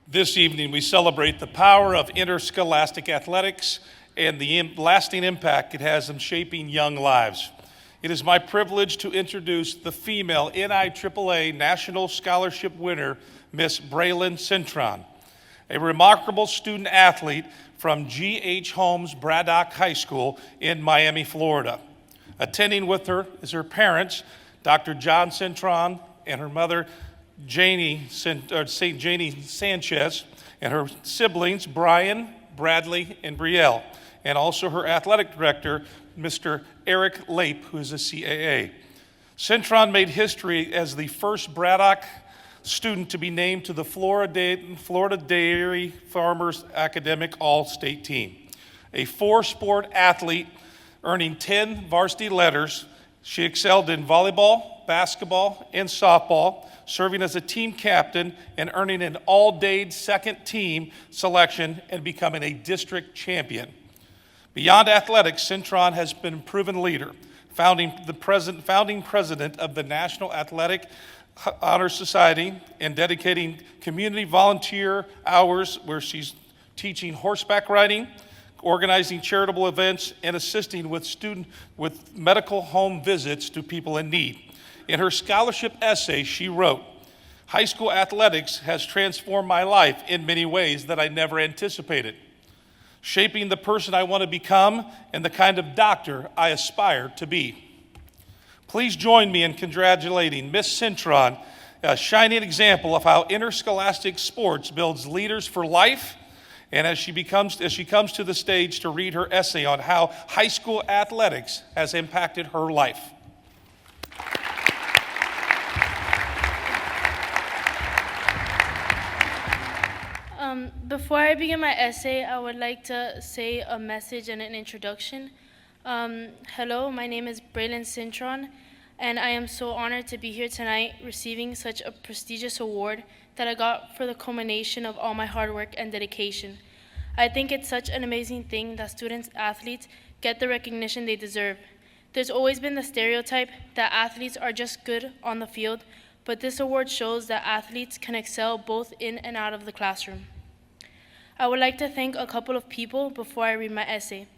This evening, we celebrate the power of interscholastic athletics and the lasting impact it has in shaping young lives. It is my privilege to introduce the female NIAAA National Scholarship winner, Miss Braelen Cintron, a remarkable student athlete from G.H. Holmes Braddock High School in Miami, Florida. Attending with her is her parents, Dr. John Cintron and her mother, St. Janie Sanchez, and her siblings, Brian, Bradley, and Braelen, and also her athletic director, Mr. Eric Lape, who is a CAA. Cintron made history as the first Braddock student to be named to the Florida Dairy Farmers Academic All-State Team. A four-sport athlete earning 10 varsity letters, she excelled in volleyball, basketball, and softball, serving as a team captain and earning an all-day second team selection and becoming a district champion. Beyond athletics, Cintron has been a proven leader, founding president of the National Athletic Honor Society and dedicating community volunteer hours where she's teaching horseback riding, organizing charitable events, and assisting with medical home visits to people in need. In her scholarship essay, she wrote, "High school athletics has transformed my life in many ways that I never anticipated, shaping the person I want to become and the kind of doctor I aspire to be." Please join me in congratulating Miss Cintron, a shining example of how interscholastic sports builds leaders for life, and as she comes to the stage to read her essay on how high school athletics has impacted her life. Before I begin my essay, I would like to say a message and an introduction. Hello, my name is Braelen Cintron, and I am so honored to be here tonight receiving such a prestigious award that I got for the culmination of all my hard work and dedication. I think it's such an amazing thing that students, athletes, get the recognition they deserve. There's always been the stereotype that athletes are just good on the field, but this award shows that athletes can excel both in and out of the classroom. I would like to thank a couple of people before I read my essay.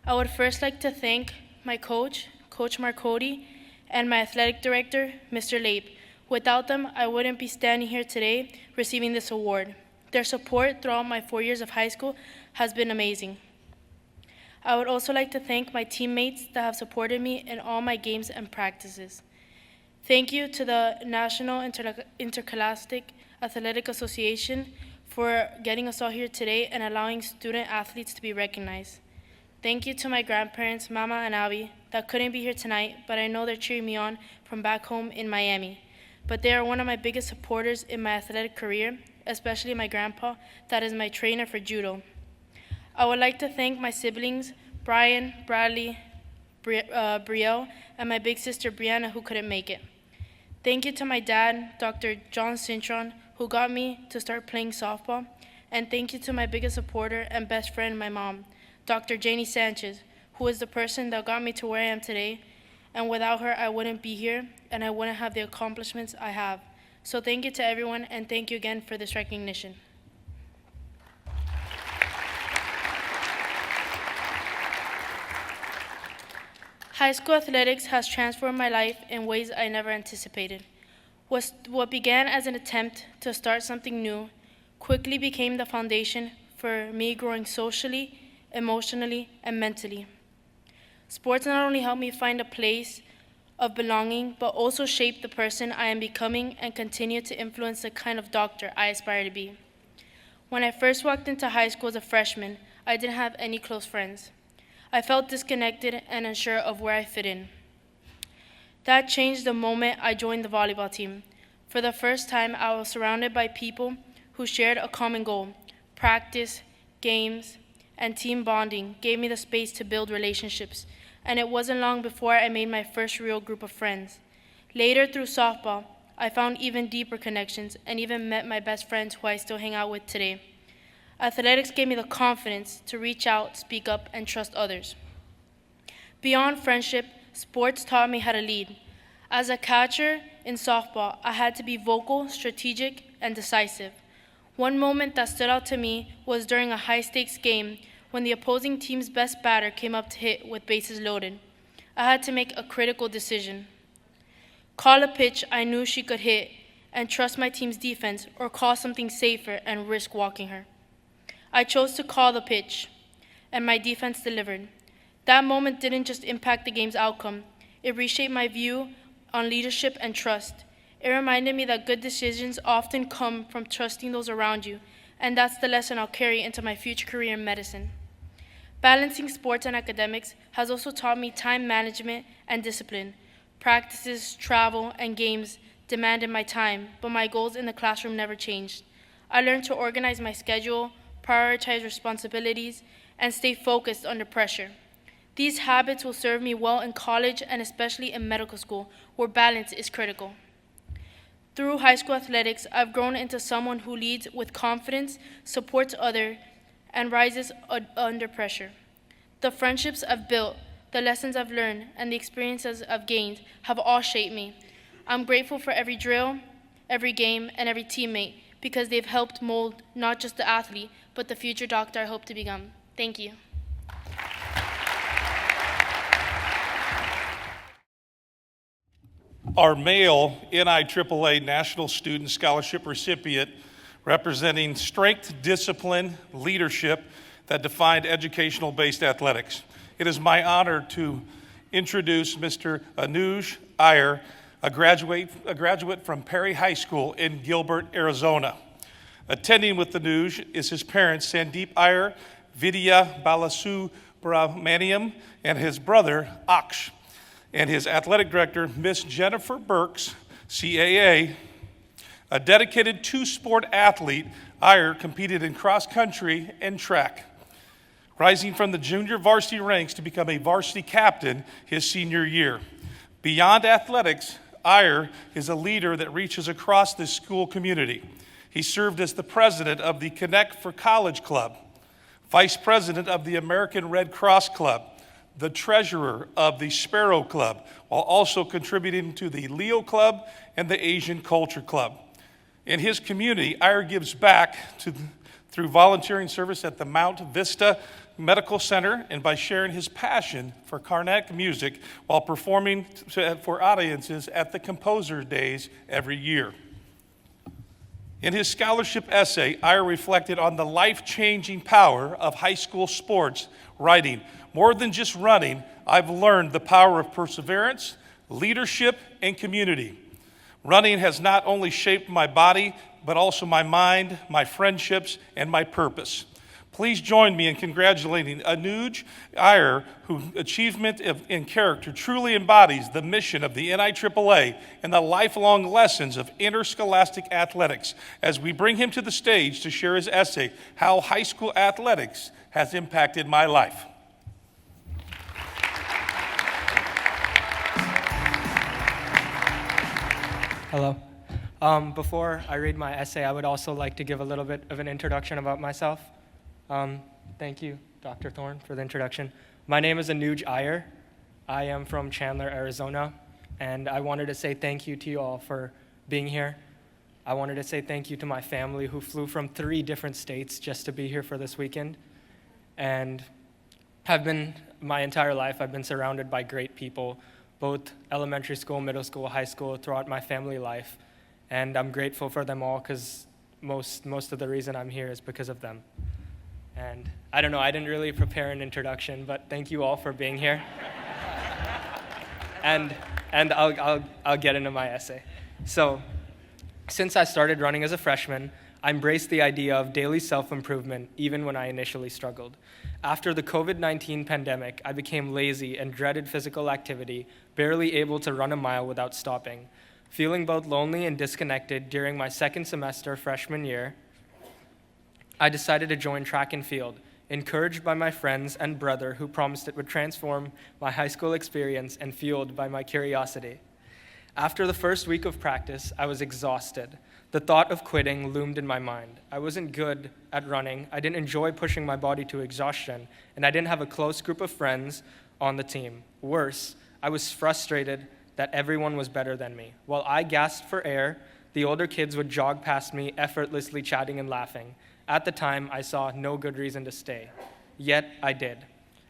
I would first like to thank my coach, Coach Marcotti, and my athletic director, Mr. Lape. Without them, I wouldn't be standing here today receiving this award. Their support throughout my 4 years of high school has been amazing. I would also like to thank my teammates that have supported me in all my games and practices. Thank you to the National Interscholastic Athletic Association for getting us all here today and allowing student athletes to be recognized. Thank you to my grandparents, Mama and Abby, that couldn't be here tonight, but I know they're cheering me on from back home in Miami. But they are one of my biggest supporters in my athletic career, especially my grandpa, that is my trainer for judo. I would like to thank my siblings, Brian, Bradley, Braelen, and my big sister, Brianna, who couldn't make it. Thank you to my dad, Dr. John Cintron, who got me to start playing softball. And thank you to my biggest supporter and best friend, my mom, Dr. Janie Sanchez, who is the person that got me to where I am today. And without her, I wouldn't be here, and I wouldn't have the accomplishments I have. So thank you to everyone, and thank you again for this recognition. High school athletics has transformed my life in ways I never anticipated. What began as an attempt to start something new quickly became the foundation for me growing socially, emotionally, and mentally. Sports not only helped me find a place of belonging, but also shaped the person I am becoming and continue to influence the kind of doctor I aspire to be. When I first walked into high school as a freshman, I didn't have any close friends. I felt disconnected and unsure of where I fit in. That changed the moment I joined the volleyball team. For the first time, I was surrounded by people who shared a common goal. Practice, games, and team bonding gave me the space to build relationships, and it wasn't long before I made my first real group of friends. Later, through softball, I found even deeper connections and even met my best friends who I still hang out with today. Athletics gave me the confidence to reach out, speak up, and trust others. Beyond friendship, sports taught me how to lead. As a catcher in softball, I had to be vocal, strategic, and decisive. One moment that stood out to me was during a high-stakes game when the opposing team's best batter came up to hit with bases loaded. I had to make a critical decision. Call a pitch I knew she could hit and trust my team's defense, or call something safer and risk walking her. I chose to call the pitch, and my defense delivered. That moment didn't just impact the game's outcome, it reshaped my view on leadership and trust. It reminded me that good decisions often come from trusting those around you, and that's the lesson I'll carry into my future career in medicine. Balancing sports and academics has also taught me time management and discipline. Practices, travel, and games demanded my time, but my goals in the classroom never changed. I learned to organize my schedule, prioritize responsibilities, and stay focused under pressure. These habits will serve me well in college and especially in medical school, where balance is critical. Through high school athletics, I've grown into someone who leads with confidence, supports others, and rises under pressure. The friendships I've built, the lessons I've learned, and the experiences I've gained have all shaped me. I'm grateful for every drill, every game, and every teammate because they've helped mold not just the athlete, but the future doctor I hope to become. Thank you. Our male NIAAA National Student Scholarship recipient, representing strength, discipline, leadership that defined educational-based athletics. It is my honor to introduce Mr. Anuj Iyer, a graduate from Perry High School in Gilbert, Arizona. Attending with Anuj is his parents, Sandeep Iyer, Vidya Balasubramaniam, and his brother, Aksh, and his athletic director, Miss Jennifer Burks, CAA. A dedicated two-sport athlete, Iyer competed in cross country and track, rising from the junior varsity ranks to become a varsity captain his senior year. Beyond athletics, Iyer is a leader that reaches across the school community. He served as the president of the Connect for College Club, vice president of the American Red Cross Club, the treasurer of the Sparrow Club, while also contributing to the Leo Club and the Asian Culture Club. In his community, Iyer gives back through volunteering service at the Mount Vista Medical Center and by sharing his passion for Carnatic music while performing for audiences at the Composer Days every year. In his scholarship essay, Iyer reflected on the life-changing power of high school sports, writing, "More than just running, I've learned the power of perseverance, leadership, and community. Running has not only shaped my body, but also my mind, my friendships, and my purpose." Please join me in congratulating Anuj Iyer, whose achievement in character truly embodies the mission of the NIAAA and the lifelong lessons of interscholastic athletics, as we bring him to the stage to share his essay, How High School Athletics Has Impacted My Life. Hello. Before I read my essay, I would also like to give a little bit of an introduction about myself. Thank you, Dr. Thorne, for the introduction. My name is Anuj Iyer. I am from Chandler, Arizona, and I wanted to say thank you to you all for being here. I wanted to say thank you to my family who flew from 3 different states just to be here for this weekend. And my entire life, I've been surrounded by great people, both elementary school, middle school, high school, throughout my family life. And I'm grateful for them all because most of the reason I'm here is because of them. And I don't know, I didn't really prepare an introduction, but thank you all for being here. and I'll get into my essay. So, since I started running as a freshman, I embraced the idea of daily self-improvement even when I initially struggled. After the COVID-19 pandemic, I became lazy and dreaded physical activity, barely able to run a mile without stopping. Feeling both lonely and disconnected during my second semester freshman year, I decided to join track and field, encouraged by my friends and brother who promised it would transform my high school experience and fueled by my curiosity. After the first week of practice, I was exhausted. The thought of quitting loomed in my mind. I wasn't good at running, I didn't enjoy pushing my body to exhaustion, and I didn't have a close group of friends on the team. Worse, I was frustrated that everyone was better than me. While I gasped for air, The older kids would jog past me, effortlessly chatting and laughing. At the time, I saw no good reason to stay. Yet, I did.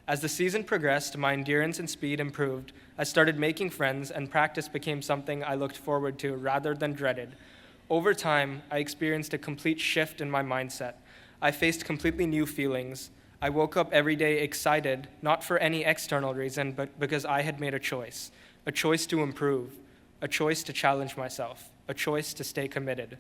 As the season progressed, my endurance and speed improved. I started making friends, and practice became something I looked forward to rather than dreaded. Over time, I experienced a complete shift in my mindset. I faced completely new feelings. I woke up every day excited, not for any external reason, but because I had made a choice to improve, a choice to challenge myself, a choice to stay committed.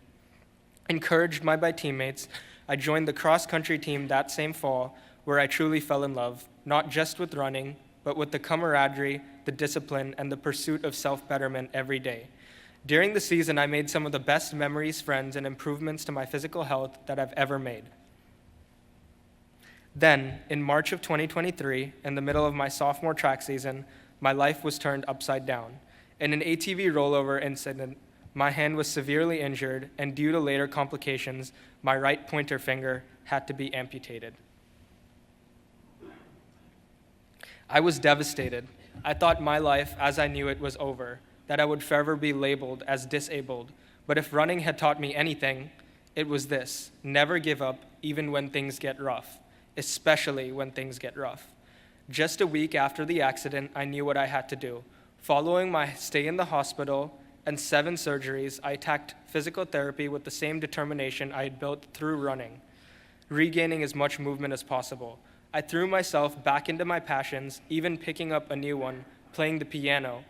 Encouraged by my teammates, I joined the cross-country team that same fall, where I truly fell in love, not just with running, but with the camaraderie, the discipline, and the pursuit of self-betterment every day. During the season, I made some of the best memories, friends, and improvements to my physical health that I've ever made. Then, in March of 2023, in the middle of my sophomore track season, my life was turned upside down. In an ATV rollover incident, my hand was severely injured, and due to later complications, my right pointer finger had to be amputated. I was devastated. I thought my life, as I knew it, was over, that I would forever be labeled as disabled. But if running had taught me anything, it was this: never give up, even when things get rough, especially when things get rough. Just a week after the accident, I knew what I had to do. Following my stay in the hospital and 7 surgeries, I attacked physical therapy with the same determination I had built through running, regaining as much movement as possible. I threw myself back into my passions, even picking up a new one, playing the piano,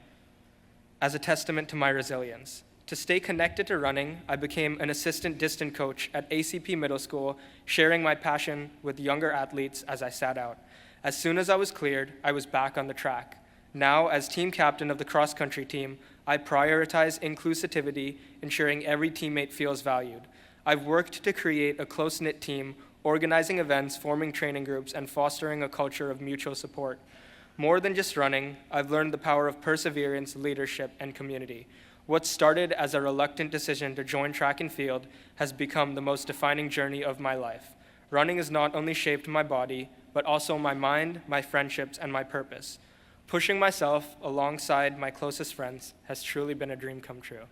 as a testament to my resilience. To stay connected to running, I became an assistant distant coach at ACP Middle School, sharing my passion with younger athletes as I sat out. As soon as I was cleared, I was back on the track. Now, as team captain of the cross-country team, I prioritize inclusivity, ensuring every teammate feels valued. I've worked to create a close-knit team, organizing events, forming training groups, and fostering a culture of mutual support. More than just running, I've learned the power of perseverance, leadership, and community. What started as a reluctant decision to join track and field has become the most defining journey of my life. Running has not only shaped my body, but also my mind, my friendships, and my purpose. Pushing myself alongside my closest friends has truly been a dream come true.